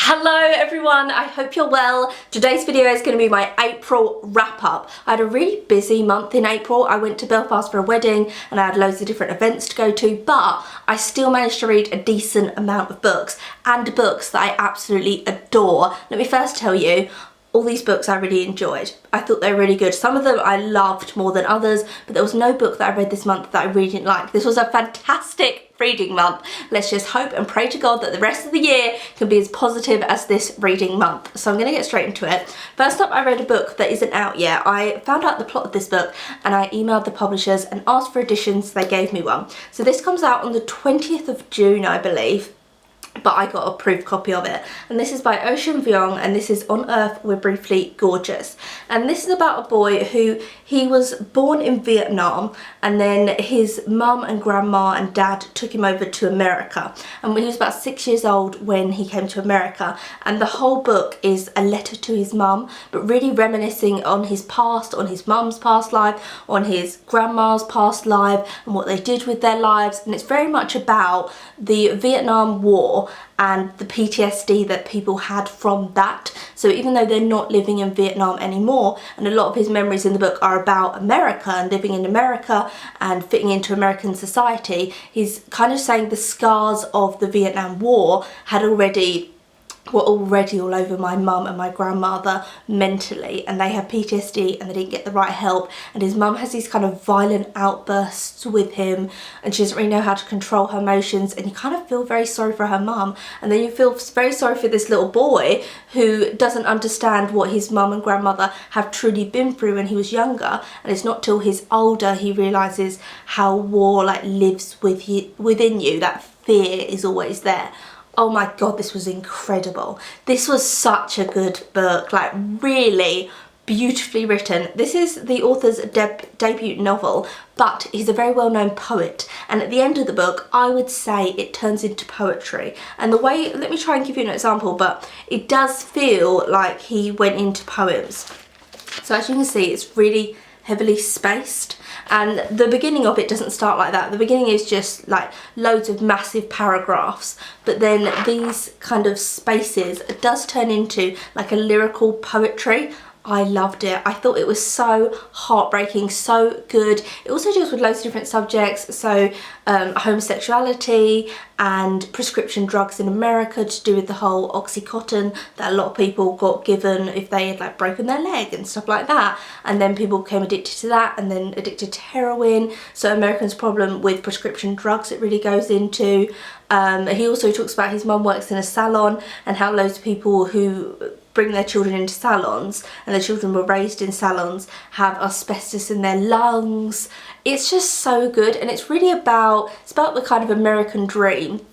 Hello everyone, I hope you're well. Today's video is going to be my April wrap up. I had a really busy month in April. I went to Belfast for a wedding and I had loads of different events to go to, but I still managed to read a decent amount of books, and books that I absolutely adore. Let me first tell you, all these books I really enjoyed. I thought they were really good. Some of them I loved more than others, but there was no book that I read this month that I really didn't like. This was a fantastic reading month. Let's just hope and pray to God that the rest of the year can be as positive as this reading month. So I'm going to get straight into it. First up, I read a book that isn't out yet. I found out the plot of this book and I emailed the publishers and asked for editions. They gave me one. So this comes out on the 20th of June, I believe. But I got a proof copy of it, and this is by Vuong, and this is On Earth We're Briefly Gorgeous. And this is about a boy who, he was born in Vietnam, and then his mum and grandma and dad took him over to America, and when he was about 6 years old when he came to America, and the whole book is a letter to his mum, but really reminiscing on his past, on his mum's past life, on his grandma's past life, and what they did with their lives. And it's very much about the Vietnam War and the PTSD that people had from that. So even though they're not living in Vietnam anymore, and a lot of his memories in the book are about America and living in America and fitting into American society, he's kind of saying the scars of the Vietnam War were already all over my mum and my grandmother mentally, and they had PTSD and they didn't get the right help, and his mum has these kind of violent outbursts with him and she doesn't really know how to control her emotions, and you kind of feel very sorry for her mum, and then you feel very sorry for this little boy who doesn't understand what his mum and grandmother have truly been through when he was younger, and it's not till he's older he realises how war lives within you, that fear is always there. Oh my god, this was incredible. This was such a good book, really beautifully written. This is the author's debut novel, but he's a very well-known poet, and at the end of the book I would say it turns into poetry. And the way, let me try and give you an example, but it does feel like he went into poems. So as you can see, it's really heavily spaced, and the beginning of it doesn't start like that. The beginning is just loads of massive paragraphs, but then these kind of spaces, it does turn into a lyrical poetry. I loved it. I thought it was so heartbreaking, so good. It also deals with loads of different subjects, so homosexuality and prescription drugs in America, to do with the whole Oxycontin that a lot of people got given if they had broken their leg and stuff like that, and then people became addicted to that and then addicted to heroin. So Americans' problem with prescription drugs, it really goes into. He also talks about his mum works in a salon and how loads of people who bring their children into salons, and their children were raised in salons, have asbestos in their lungs. It's just so good, and it's really about, the kind of American dream.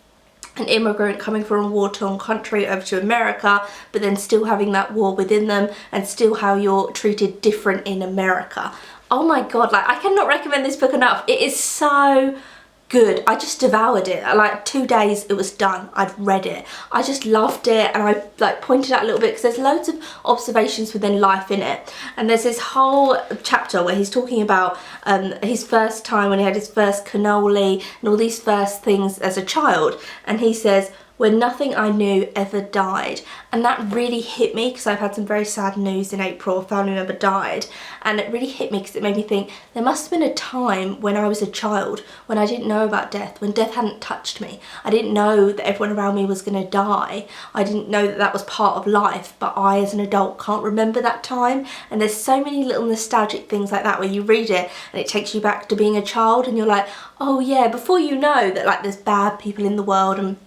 An immigrant coming from a war-torn country over to America, but then still having that war within them, and still how you're treated different in America. Oh my god, I cannot recommend this book enough. It is so good. I just devoured it. 2 days it was done. I'd read it. I just loved it, and I pointed out a little bit because there's loads of observations within life in it, and there's this whole chapter where he's talking about his first time when he had his first cannoli and all these first things as a child, and he says, "When nothing I knew ever died." And that really hit me because I've had some very sad news in April. A family member died, and it really hit me because it made me think there must have been a time when I was a child when I didn't know about death, when death hadn't touched me. I didn't know that everyone around me was going to die. I didn't know that that was part of life, but I as an adult can't remember that time. And there's so many little nostalgic things like that where you read it and it takes you back to being a child, and you're like, oh yeah, before you know that there's bad people in the world, and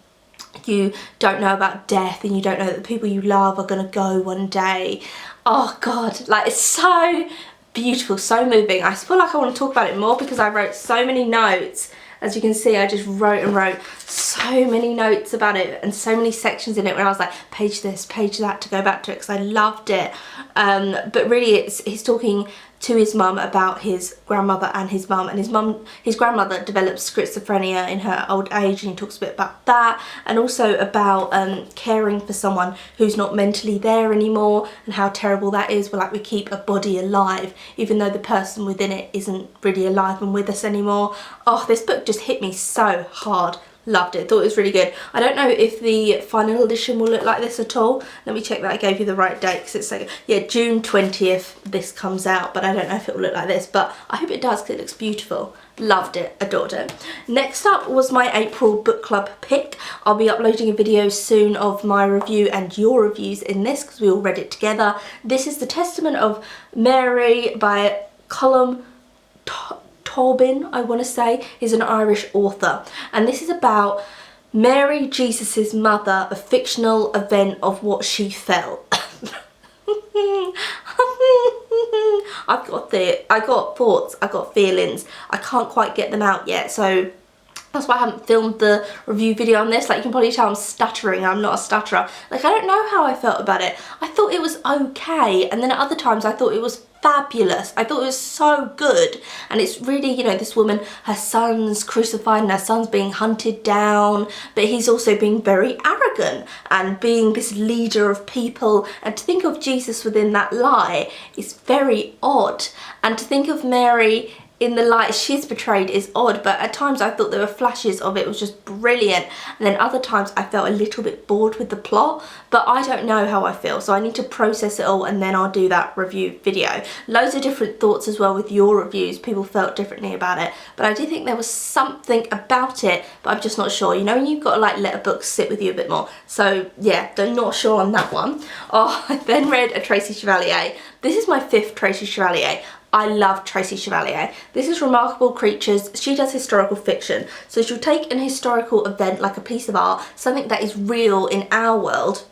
you don't know about death, and you don't know that the people you love are going to go one day. Oh god, it's so beautiful, so moving. I feel like I want to talk about it more because I wrote so many notes. As you can see, I just wrote and wrote so many notes about it, and so many sections in it where I was like, page this, page that, to go back to it because I loved it. But really he's talking to his mum about his grandmother and his mum, and his grandmother developed schizophrenia in her old age, and he talks a bit about that, and also about caring for someone who's not mentally there anymore, and how terrible that is, where we keep a body alive even though the person within it isn't really alive and with us anymore. Oh, this book just hit me so hard. Loved it, thought it was really good. I don't know if the final edition will look like this at all. Let me check that I gave you the right date, because it's like, yeah, June 20th this comes out, but I don't know if it will look like this, but I hope it does because it looks beautiful. Loved it, adored it. Next up was my April book club pick. I'll be uploading a video soon of my review and your reviews in this because we all read it together. This is The Testament of Mary by Colm. Toibin, I want to say, is an Irish author, and this is about Mary, Jesus's mother, a fictional event of what she felt. I got thoughts, I got feelings. I can't quite get them out yet, so that's why I haven't filmed the review video on this. Like, you can probably tell I'm stuttering. I'm not a stutterer. Like, I don't know how I felt about it. I thought it was okay, and then at other times I thought it was fabulous. I thought it was so good, and it's really, you know, this woman, her son's crucified and her son's being hunted down, but he's also being very arrogant and being this leader of people, and to think of Jesus within that lie is very odd, and to think of Mary in the light she's portrayed is odd, but at times I thought there were flashes of it was just brilliant, and then other times I felt a little bit bored with the plot, but I don't know how I feel, so I need to process it all and then I'll do that review video. Loads of different thoughts as well with your reviews. People felt differently about it, but I do think there was something about it, but I'm just not sure. You know, when you've got to like let a book sit with you a bit more, so yeah, I'm not sure on that one. Oh, I then read a Tracy Chevalier. This is my 5th Tracy Chevalier. I love Tracy Chevalier. This is Remarkable Creatures. She does historical fiction. So she'll take an historical event, like a piece of art, something that is real in our world,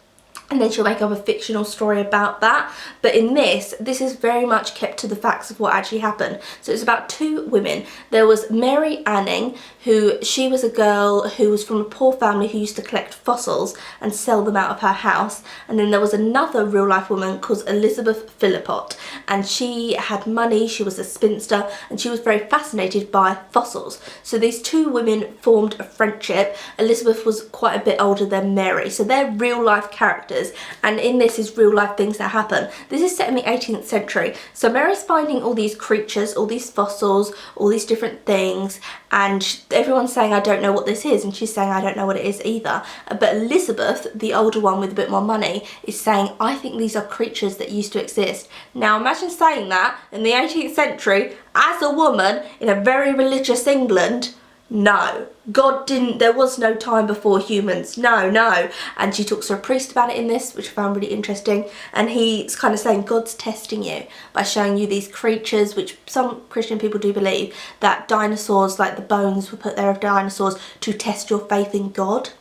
and then she'll make up a fictional story about that. But in this is very much kept to the facts of what actually happened. So it's about 2 women. There was Mary Anning, who she was a girl who was from a poor family who used to collect fossils and sell them out of her house. And then there was another real life woman called Elizabeth Phillipott, and she had money, she was a spinster, and she was very fascinated by fossils. So these 2 women formed a friendship. Elizabeth was quite a bit older than Mary, so they're real life characters, and in this is real life things that happen. This is set in the 18th century, so Mary's finding all these creatures, all these fossils, all these different things, and everyone's saying, I don't know what this is, and she's saying, I don't know what it is either. But Elizabeth, the older one with a bit more money, is saying, I think these are creatures that used to exist. Now imagine saying that in the 18th century as a woman in a very religious England. No, God didn't, there was no time before humans, no. And she talks to a priest about it in this, which I found really interesting, and he's kind of saying God's testing you by showing you these creatures, which some Christian people do believe, that dinosaurs, like the bones were put there of dinosaurs to test your faith in God.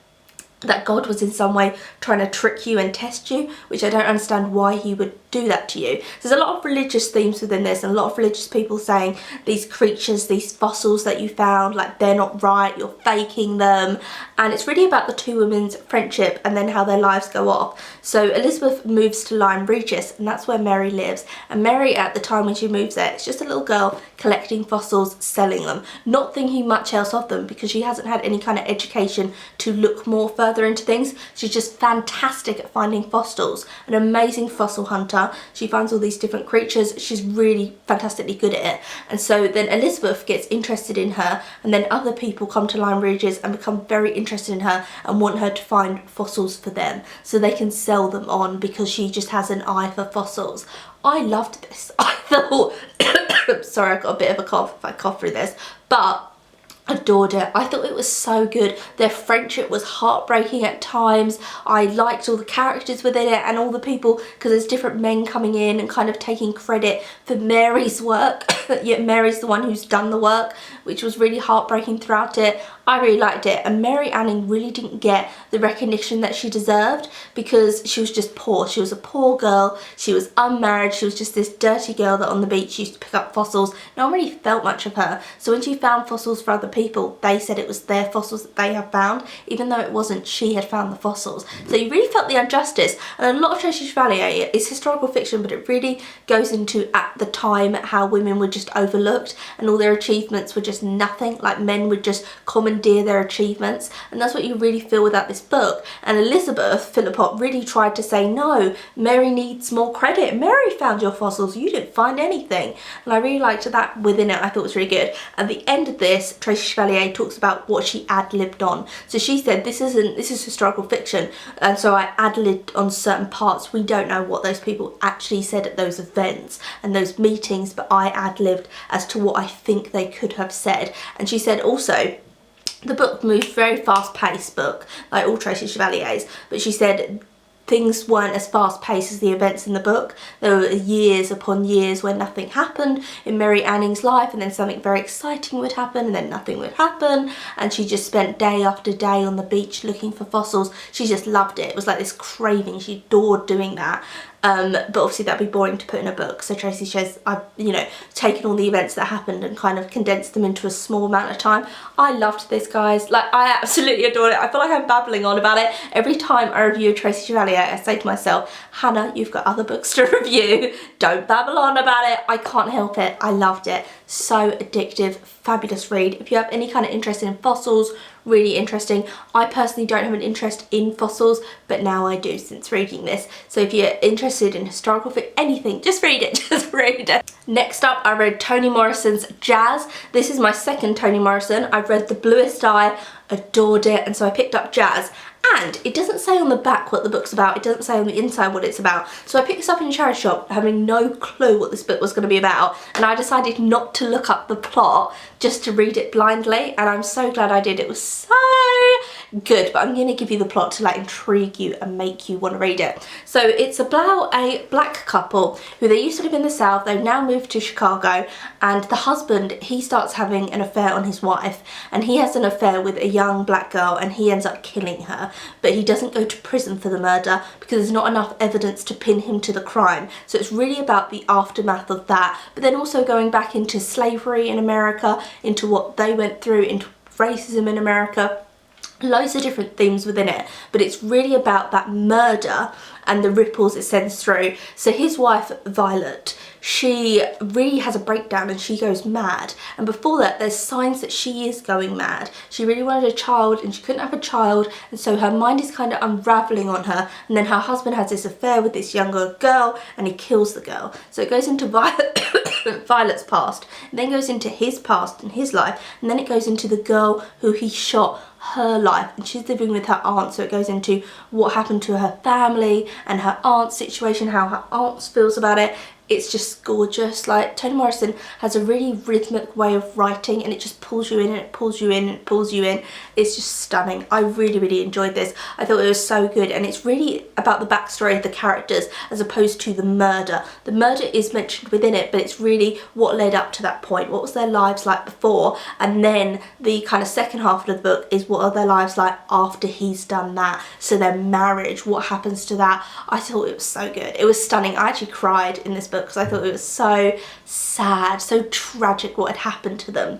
That God was in some way trying to trick you and test you, which I don't understand why he would do that to you. There's a lot of religious themes within this, and a lot of religious people saying these creatures, these fossils that you found, like they're not right, you're faking them. And it's really about the 2 women's friendship and then how their lives go off. So Elizabeth moves to Lyme Regis, and that's where Mary lives. And Mary, at the time when she moves there, it's just a little girl collecting fossils, selling them, not thinking much else of them, because she hasn't had any kind of education to look more further into things. She's just fantastic at finding fossils, an amazing fossil hunter. She finds all these different creatures. She's really fantastically good at it. And so then Elizabeth gets interested in her, and then other people come to Lyme Regis and become very interested in her and want her to find fossils for them so they can sell them on, because she just has an eye for fossils. I loved this. I thought sorry, I've got a bit of a cough if I cough through this, but adored it. I thought it was so good. Their friendship was heartbreaking at times. I liked all the characters within it and all the people, because there's different men coming in and kind of taking credit for Mary's work, yet Mary's the one who's done the work, which was really heartbreaking throughout it. I really liked it, and Mary Anning really didn't get the recognition that she deserved, because she was just poor. She was a poor girl, she was unmarried, she was just this dirty girl that on the beach used to pick up fossils. No one really felt much of her, so when she found fossils for other people, they said it was their fossils that they had found, even though it wasn't. She had found the fossils. So you really felt the injustice, and a lot of Tracy Chevalier is historical fiction, but it really goes into, at the time, how women were just overlooked and all their achievements were just nothing. Like, men would just commentate commandeer their achievements, and that's what you really feel without this book. And Elizabeth Phillipott really tried to say, no, Mary needs more credit. Mary found your fossils, you didn't find anything. And I really liked that within it. I thought it was really good. At the end of this, Tracy Chevalier talks about what she ad-libbed on. So she said, this is historical fiction, and so I ad-libbed on certain parts. We don't know what those people actually said at those events and those meetings, but I ad-libbed as to what I think they could have said. And she said also, the book moved very fast-paced book, like all Tracy Chevalier's, but she said things weren't as fast-paced as the events in the book. There were years upon years where nothing happened in Mary Anning's life, and then something very exciting would happen, and then nothing would happen, and she just spent day after day on the beach looking for fossils. She just loved it. It was like this craving. She adored doing that. But obviously that'd be boring to put in a book, so Tracy says I've, you know, taken all the events that happened and kind of condensed them into a small amount of time. I loved this, guys. Like, I absolutely adored it. I feel like I'm babbling on about it. Every time I review a Tracy Chevalier, I say to myself, Hannah, you've got other books to review. Don't babble on about it. I can't help it. I loved it. So addictive, fabulous read. If you have any kind of interest in fossils, really interesting. I personally don't have an interest in fossils, but now I do since reading this. So if you're interested in historical anything, just read it, just read it. Next up, I read Toni Morrison's Jazz. This is my second Toni Morrison. I've read The Bluest Eye, adored it, and so I picked up Jazz. And it doesn't say on the back what the book's about, it doesn't say on the inside what it's about. So I picked this up in a charity shop having no clue what this book was going to be about, and I decided not to look up the plot, just to read it blindly, and I'm so glad I did. It was so good, but I'm going to give you the plot to like intrigue you and make you want to read it. So it's about a black couple who they used to live in the South. They've now moved to Chicago, and the husband, he starts having an affair on his wife, and he has an affair with a young black girl, and he ends up killing her. But he doesn't go to prison for the murder because there's not enough evidence to pin him to the crime. So it's really about the aftermath of that, but then also going back into slavery in America, into what they went through, into racism in America. Loads of different themes within it, but it's really about that murder and the ripples it sends through. So his wife, Violet, she really has a breakdown and she goes mad, and before that there's signs that she is going mad. She really wanted a child and she couldn't have a child, and so her mind is kind of unraveling on her, and then her husband has this affair with this younger girl and he kills the girl. So it goes into Violet's past, and then goes into his past and his life, and then it goes into the girl who he shot, her life, and she's living with her aunt. So it goes into what happened to her family and her aunt's situation, how her aunt feels about it. It's just gorgeous. Like, Toni Morrison has a really rhythmic way of writing, and it just pulls you in and it pulls you in and it pulls you in. It's just stunning. I really, really enjoyed this. I thought it was so good, and it's really about the backstory of the characters as opposed to the murder. The murder is mentioned within it, but it's really what led up to that point. What was their lives like before? And then the kind of second half of the book is what are their lives like after he's done that. So their marriage, what happens to that? I thought it was so good. It was stunning. I actually cried in this book because I thought it was so sad, so tragic what had happened to them.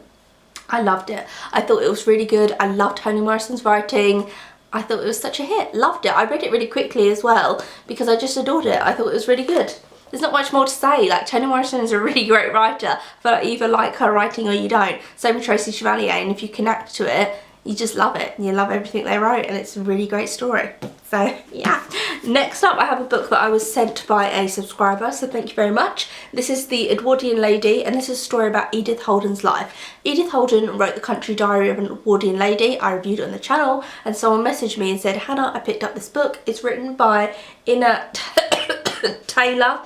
I loved it. I thought it was really good. I loved Toni Morrison's writing. I thought it was such a hit. Loved it. I read it really quickly as well because I just adored it. I thought it was really good. There's not much more to say. Like, Toni Morrison is a really great writer, but I either like her writing or you don't. Same with Tracy Chevalier, and if you connect to it, you just love it. You love everything they wrote, and it's a really great story. So yeah. Next up, I have a book that I was sent by a subscriber, so thank you very much. This is The Edwardian Lady, and this is a story about Edith Holden's life. Edith Holden wrote The Country Diary of an Edwardian Lady. I reviewed it on the channel, and someone messaged me and said, Hannah, I picked up this book. It's written by Inna Taylor,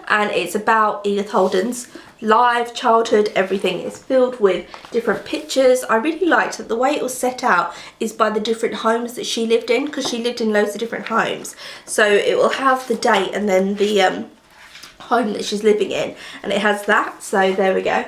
and it's about Edith Holden's live childhood. Everything is filled with different pictures. I really liked that the way it was set out is by the different homes that she lived in, because she lived in loads of different homes. So it will have the date and then the home that she's living in, and it has that. So there we go.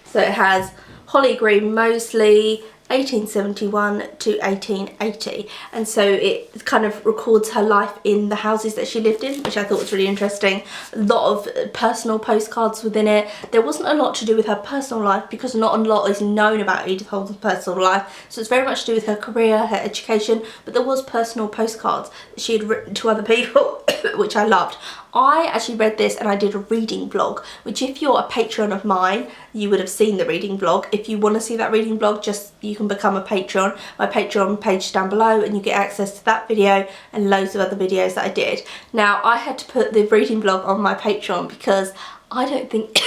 So it has Holly Green Moseley, 1871 to 1880, and so it kind of records her life in the houses that she lived in, which I thought was really interesting. A lot of personal postcards within it. There wasn't a lot to do with her personal life because not a lot is known about Edith Holden's personal life, so it's very much to do with her career, her education, but there was personal postcards that she had written to other people. which I loved. I actually read this and I did a reading vlog, which if you're a Patreon of mine, you would have seen the reading vlog. If you want to see that reading vlog, you can become a Patreon. My Patreon page is down below and you get access to that video and loads of other videos that I did. Now, I had to put the reading vlog on my Patreon because I don't think...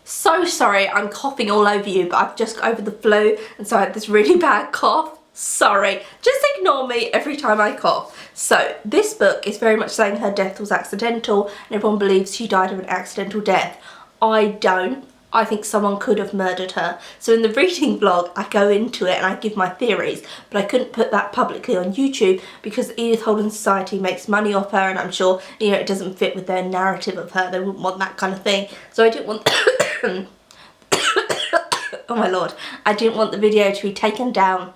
So sorry, I'm coughing all over you, but I've just got over the flu and so I had this really bad cough. Sorry, just ignore me every time I cough. So this book is very much saying her death was accidental and everyone believes she died of an accidental death. I don't. I think someone could have murdered her. So in the reading vlog, I go into it and I give my theories, but I couldn't put that publicly on YouTube because Edith Holden Society makes money off her and I'm sure, you know, it doesn't fit with their narrative of her. They wouldn't want that kind of thing. So I didn't want... Oh my lord. I didn't want the video to be taken down.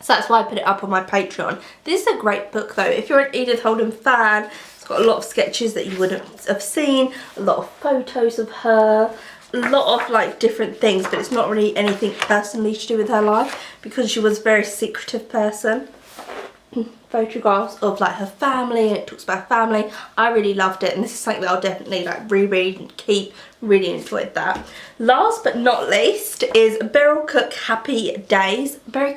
So that's why I put it up on my Patreon. This is a great book though. If you're an Edith Holden fan, it's got a lot of sketches that you wouldn't have seen, a lot of photos of her, a lot of like different things, but it's not really anything personally to do with her life because she was a very secretive person. Photographs of like her family, and it talks about her family. I really loved it and this is something that I'll definitely like reread and keep. Really enjoyed that. Last but not least is Beryl Cook Happy Days. Beryl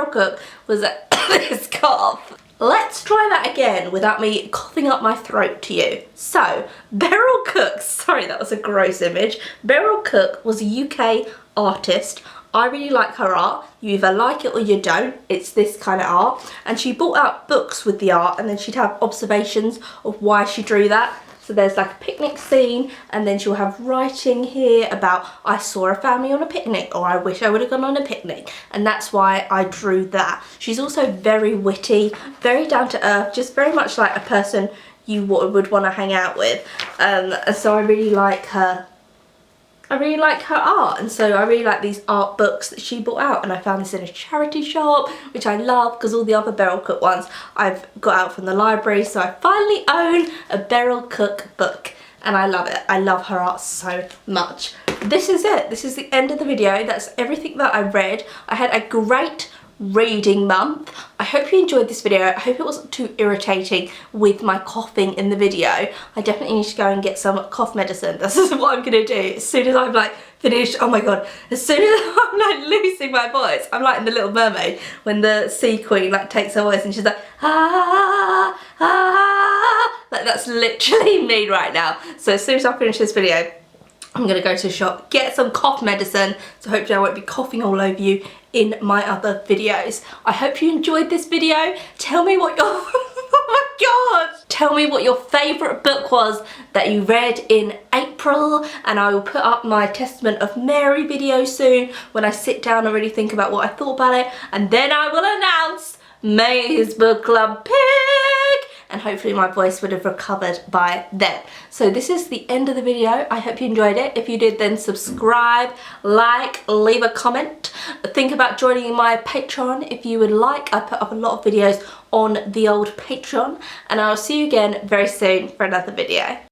Cook was at this cough. Let's try that again without me coughing up my throat to you. So, Beryl Cook, sorry that was a gross image. Beryl Cook was a UK artist. I really like her art. You either like it or you don't. It's this kind of art. And she brought out books with the art and then she'd have observations of why she drew that. So there's like a picnic scene and then she'll have writing here about I saw a family on a picnic or I wish I would have gone on a picnic. And that's why I drew that. She's also very witty, very down to earth, just very much like a person you would want to hang out with. So I really like her. I really like her art and so I really like these art books that she brought out and I found this in a charity shop which I love because all the other Beryl Cook ones I've got out from the library, so I finally own a Beryl Cook book and I love it. I love her art so much. This is it. This is the end of the video. That's everything that I read. I had a great reading month. I hope you enjoyed this video. I hope it wasn't too irritating with my coughing in the video. I definitely need to go and get some cough medicine. This is what I'm gonna do as soon as I'm like finished. Oh my god, as soon as I'm like losing my voice, I'm like in the Little Mermaid when the sea queen like takes her voice and she's like ah ah, like that's literally me right now. So as soon as I finish this video, I'm gonna go to the shop, get some cough medicine, so hopefully I won't be coughing all over you in my other videos. I hope you enjoyed this video. Tell me what your, oh my god! Tell me what your favourite book was that you read in April, and I will put up my Testament of Mary video soon when I sit down and really think about what I thought about it, and then I will announce May's book club pick, and hopefully my voice would have recovered by then. So this is the end of the video. I hope you enjoyed it. If you did, then subscribe, like, leave a comment. Think about joining my Patreon if you would like. I put up a lot of videos on the old Patreon, and I'll see you again very soon for another video.